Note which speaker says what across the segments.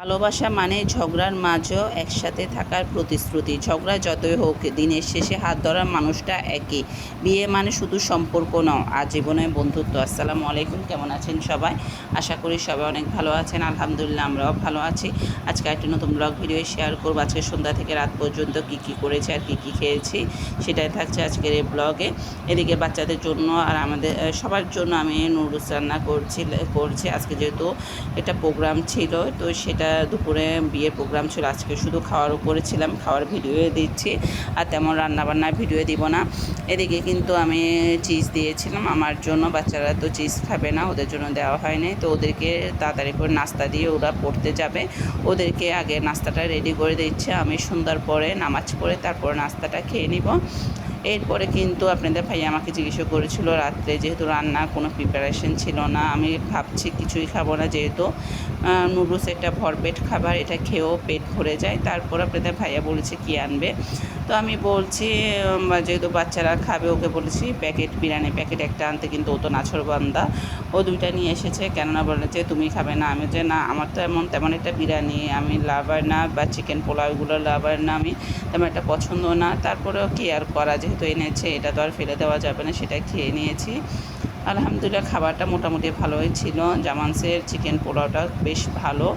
Speaker 1: ভালোবাসা মানে ঝগড়ার মাঝেও একসাথে থাকার প্রতিশ্রুতি। ঝগড়া যতই হোক দিনের শেষে হাত ধরার মানুষটা একই। বিয়ে মানে শুধু সম্পর্ক নয়, আজীবনের বন্ধুত্ব। আসসালামু আলাইকুম, কেমন আছেন সবাই? আশা করি সবাই অনেক ভালো আছেন। আলহামদুলিল্লাহ আমরাও ভালো আছি। আজকে একটি নতুন ব্লগ ভিডিও শেয়ার করবো। আজকে সন্ধ্যা থেকে রাত পর্যন্ত কী করেছি আর কী খেয়েছি সেটাই থাকছে আজকের এই ব্লগে। এদিকে বাচ্চাদের জন্য আর আমাদের সবার জন্য আমি নুডলস রান্না করছি আজকে, যেহেতু একটা প্রোগ্রাম ছিল, তো সেটা দুপুরে বিয়ের প্রোগ্রাম ছিল। আজকে শুধু খাওয়ার উপরে ছিলাম, খাওয়ার ভিডিও দিচ্ছি আর তেমন রান্নাবান্নার ভিডিও দিব না। এদিকে কিন্তু আমি চিজ দিয়েছিলাম আমার জন্য, বাচ্চারা তো চিজ খাবে না, ওদের জন্য দেওয়া হয়নি। তো ওদেরকে তাড়াতাড়ি করে নাস্তা দিয়ে ওরা পড়তে যাবে, ওদেরকে আগে নাস্তাটা রেডি করে দিচ্ছে। আমি সন্ধ্যার পরে নামাজ পড়ে তারপর নাস্তাটা খেয়ে নিব। এরপরে কিন্তু আপনাদের ভাই আমাকে জিজ্ঞাসা করেছিল রাত্রে, যেহেতু রান্না কোনো প্রিপারেশন ছিল না, আমি ভাবছি কিছুই খাবো না, যেহেতু নুডলস একটা ভরপেট খাবার, এটা খেয়েও পেট ভরে যায়। তারপর আপনাদের ভাইয়া বলেছে কি আনবে, তো আমি বলছি যেহেতু বাচ্চারা খাবে, ওকে বলেছি বিরিয়ানি প্যাকেট একটা আনতে, কিন্তু ও তো নাছরবান্দা, ও দুইটা নিয়ে এসেছে। কেননা বলে যে তুমি খাবে না, আমি যে না, আমার তো তেমন একটা বিরিয়ানি আমি লাভার না, বা চিকেন পোলাও এগুলো লাভার না, আমি তেমন একটা পছন্দ না। তারপরেও কি আর করা, যেহেতু এনেছে এটা তো আর ফেলে দেওয়া যাবে না, সেটা খেয়ে নিয়েছি। আলহামদুলিল্লাহ খাবারটা মোটামুটি ভালোই ছিল। জামানসের চিকেন পোলাওটা বেশ ভালো,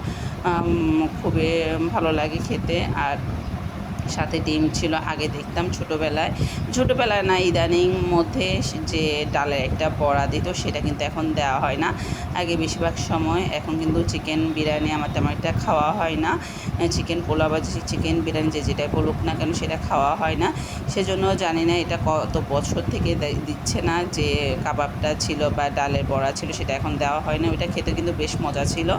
Speaker 1: খুবই ভালো লাগে খেতে। আর সাথে ডিম ছিল। আগে দেখতাম ছোটোবেলায় না, ইদানিং মধ্যে যে ডালের একটা বড়া দিত, সেটা কিন্তু এখন দেওয়া হয় না। আগে বেশিরভাগ সময়, এখন কিন্তু চিকেন বিরিয়ানি আমার তেমন একটা খাওয়া হয় না। চিকেন পোলাও বা চিকেন বিরিয়ানি যেটাই বলুক না কেন, সেটা খাওয়া হয় না। সেজন্য জানি না এটা কত বছর থেকে দিচ্ছে না। যে কাবাবটা ছিল বা ডালের বড়া ছিল, সেটা এখন দেওয়া হয় না। ওইটা খেতে কিন্তু বেশ মজা ছিল।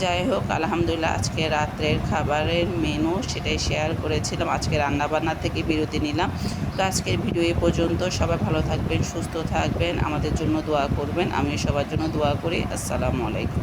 Speaker 1: যাই হোক, আলহামদুলিল্লাহ আজকে রাত্রের খাবারের মেনু সেটাই শেয়ার করেছিলাম। আজকে রান্নাবান্না থেকে বিরতি নিলাম। তো আজকের ভিডিও এ পর্যন্ত। সবাই ভালো থাকবেন, সুস্থ থাকবেন, আমাদের জন্য দোয়া করবেন। আমি সবার জন্য দোয়া করি। আসসালামু আলাইকুম।